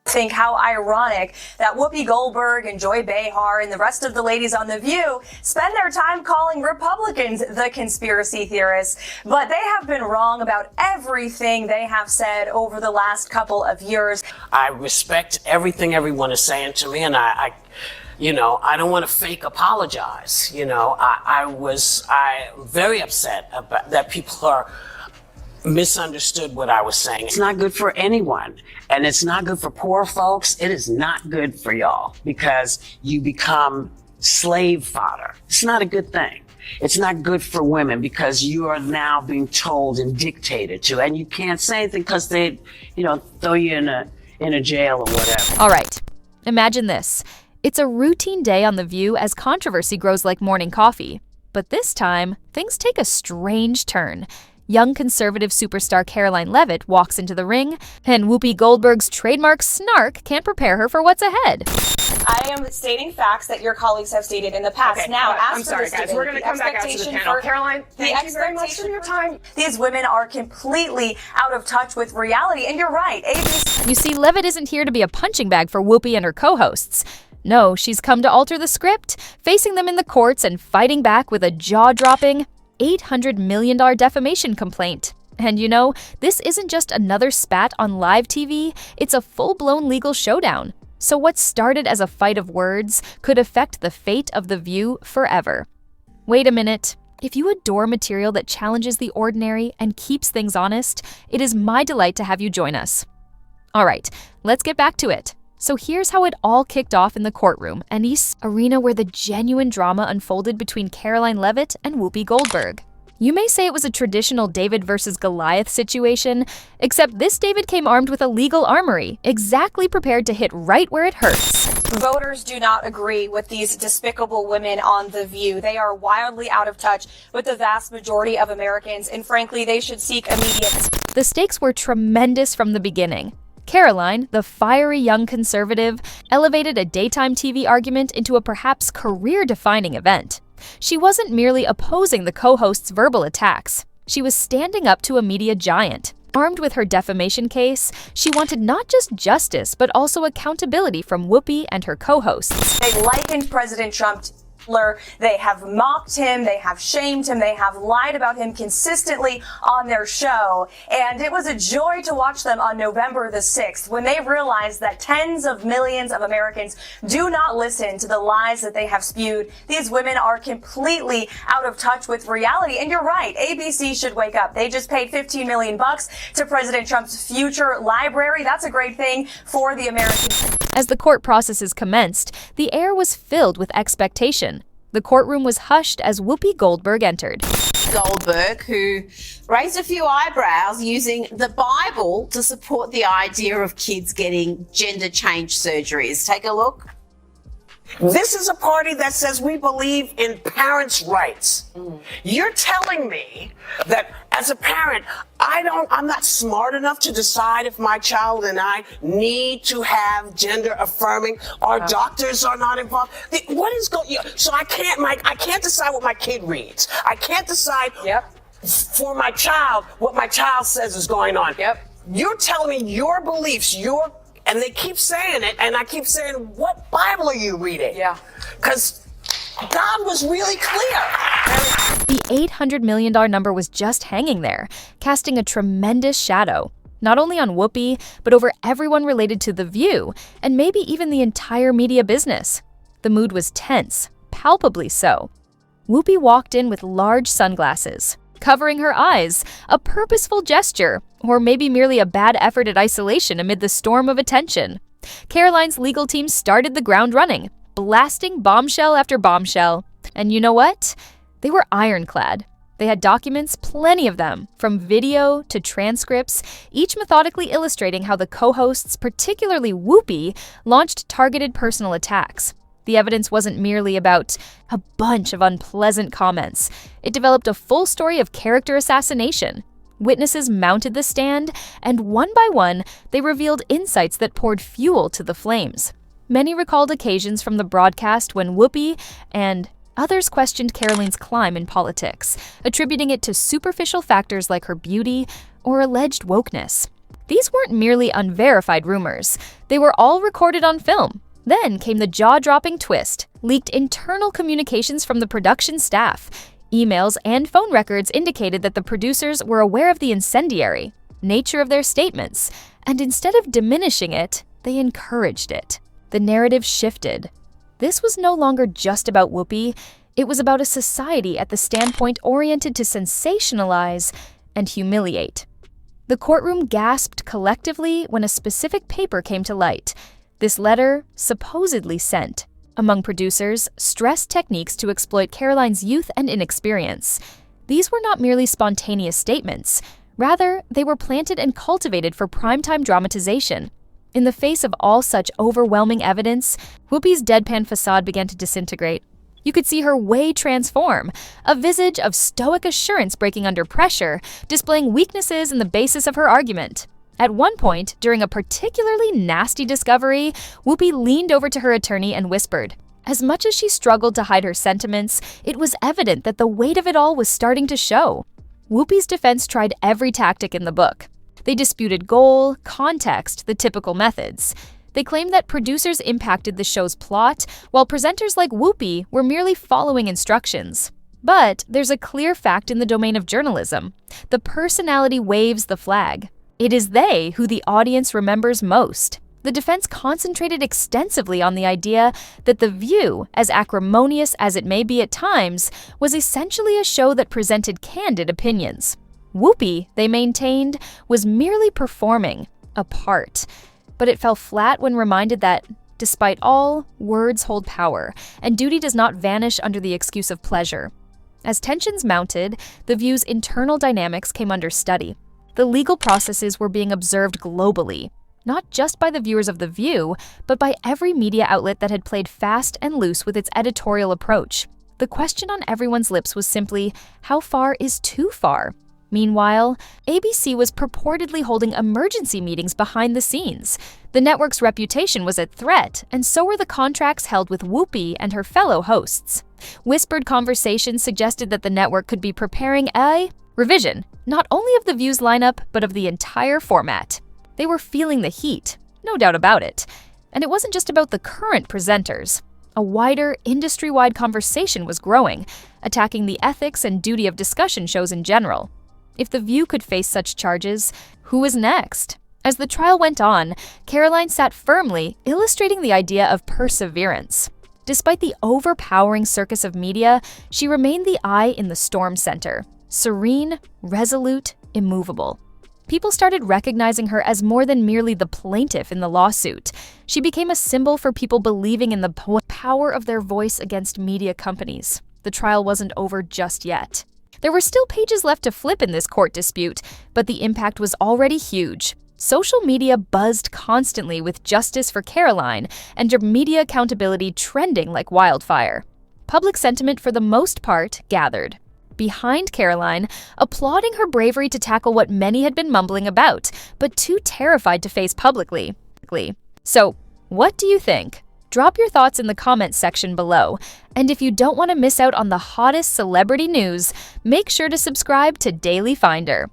Think how ironic that Whoopi Goldberg and Joy Behar and the rest of the ladies on The View spend their time calling Republicans the conspiracy theorists, but they have been wrong about everything they have said over the last couple of years. I respect everything everyone is saying to me, and I don't want to fake apologize. I'm very upset about that people are misunderstood what I was saying. It's not good for anyone, and it's not good for poor folks. It is not good for y'all because you become slave fodder. It's not a good thing. It's not good for women because you are now being told and dictated to, and you can't say anything because they, throw you in a jail or whatever. All right, imagine this. It's a routine day on The View as controversy grows like morning coffee. But this time, things take a strange turn. Young conservative superstar Karoline Leavitt walks into the ring, and Whoopi Goldberg's trademark snark can't prepare her for what's ahead. I am stating facts that your colleagues have stated in the past. Okay, now, I'm sorry, guys. We're going to come back out to the panel. Karoline, thank you very much for your time. These women are completely out of touch with reality, and you're right. ABC. You see, Leavitt isn't here to be a punching bag for Whoopi and her co-hosts. No, she's come to alter the script, facing them in the courts and fighting back with a jaw-dropping $800 million defamation complaint. And this isn't just another spat on live TV, it's a full-blown legal showdown. So what started as a fight of words could affect the fate of The View forever. Wait a minute. If you adore material that challenges the ordinary and keeps things honest, it is my delight to have you join us. All right, let's get back to it. So here's how it all kicked off in the courtroom, an arena where the genuine drama unfolded between Karoline Leavitt and Whoopi Goldberg. You may say it was a traditional David versus Goliath situation, except this David came armed with a legal armory, exactly prepared to hit right where it hurts. Voters do not agree with these despicable women on The View. They are wildly out of touch with the vast majority of Americans, and frankly, they should seek immediate. The stakes were tremendous from the beginning. Karoline, the fiery young conservative, elevated a daytime TV argument into a perhaps career-defining event. She wasn't merely opposing the co-host's verbal attacks. She was standing up to a media giant. Armed with her defamation case, she wanted not just justice, but also accountability from Whoopi and her co-hosts. They likened President Trump to Hitler. They have mocked him, they have shamed him, they have lied about him consistently on their show. And it was a joy to watch them on November the 6th when they realized that tens of millions of Americans do not listen to the lies that they have spewed. These women are completely out of touch with reality. And you're right, ABC should wake up. They just paid $15 million to President Trump's future library. That's a great thing for the Americans. As the court processes commenced, the air was filled with expectation. The courtroom was hushed as Whoopi Goldberg entered. Goldberg, who raised a few eyebrows using the Bible to support the idea of kids getting gender change surgeries. Take a look. This is a party that says we believe in parents' rights. You're telling me that as a parent, I'm not smart enough to decide if my child and I need to have gender affirming. Our doctors are not involved. What is going? So I can't decide what my kid reads. I can't decide for my child what my child says is going on. You're telling me your beliefs, and they keep saying it, and I keep saying, what Bible are you reading? Because God was really clear. The $800 million number was just hanging there, casting a tremendous shadow, not only on Whoopi, but over everyone related to The View, and maybe even the entire media business. The mood was tense, palpably so. Whoopi walked in with large sunglasses, covering her eyes, a purposeful gesture, or maybe merely a bad effort at isolation amid the storm of attention. Karoline's legal team started the ground running, blasting bombshell after bombshell. And you know what? They were ironclad. They had documents, plenty of them, from video to transcripts, each methodically illustrating how the co-hosts, particularly Whoopi, launched targeted personal attacks. The evidence wasn't merely about a bunch of unpleasant comments. It developed a full story of character assassination. Witnesses mounted the stand, and one by one, they revealed insights that poured fuel to the flames. Many recalled occasions from the broadcast when Whoopi and others questioned Karoline's climb in politics, attributing it to superficial factors like her beauty or alleged wokeness. These weren't merely unverified rumors. They were all recorded on film. Then came the jaw-dropping twist: leaked internal communications from the production staff. Emails and phone records indicated that the producers were aware of the incendiary nature of their statements, and instead of diminishing it, they encouraged it. The narrative shifted. This was no longer just about Whoopi. It was about a society at the standpoint oriented to sensationalize and humiliate. The courtroom gasped collectively when a specific paper came to light. This letter, supposedly sent, among producers, stressed techniques to exploit Karoline's youth and inexperience. These were not merely spontaneous statements. Rather, they were planted and cultivated for primetime dramatization. In the face of all such overwhelming evidence, Whoopi's deadpan facade began to disintegrate. You could see her way transform, a visage of stoic assurance breaking under pressure, displaying weaknesses in the basis of her argument. At one point, during a particularly nasty discovery, Whoopi leaned over to her attorney and whispered. As much as she struggled to hide her sentiments, it was evident that the weight of it all was starting to show. Whoopi's defense tried every tactic in the book. They disputed goal, context, the typical methods. They claimed that producers impacted the show's plot, while presenters like Whoopi were merely following instructions. But there's a clear fact in the domain of journalism. The personality waves the flag. It is they who the audience remembers most. The defense concentrated extensively on the idea that The View, as acrimonious as it may be at times, was essentially a show that presented candid opinions. Whoopi, they maintained, was merely performing a part. But it fell flat when reminded that, despite all, words hold power, and duty does not vanish under the excuse of pleasure. As tensions mounted, The View's internal dynamics came under study. The legal processes were being observed globally, not just by the viewers of The View, but by every media outlet that had played fast and loose with its editorial approach. The question on everyone's lips was simply, how far is too far? Meanwhile, ABC was purportedly holding emergency meetings behind the scenes. The network's reputation was at threat, and so were the contracts held with Whoopi and her fellow hosts. Whispered conversations suggested that the network could be preparing a revision, not only of The View's lineup, but of the entire format. They were feeling the heat, no doubt about it. And it wasn't just about the current presenters. A wider, industry-wide conversation was growing, attacking the ethics and duty of discussion shows in general. If The View could face such charges, who was next? As the trial went on, Karoline sat firmly, illustrating the idea of perseverance. Despite the overpowering circus of media, she remained the eye in the storm center, serene, resolute, immovable. People started recognizing her as more than merely the plaintiff in the lawsuit. She became a symbol for people believing in the power of their voice against media companies. The trial wasn't over just yet. There were still pages left to flip in this court dispute, but the impact was already huge. Social media buzzed constantly with justice for Karoline and media accountability trending like wildfire. Public sentiment, for the most part, gathered behind Karoline, applauding her bravery to tackle what many had been mumbling about, but too terrified to face publicly. So, what do you think? Drop your thoughts in the comments section below. And if you don't want to miss out on the hottest celebrity news, make sure to subscribe to Daily Finder.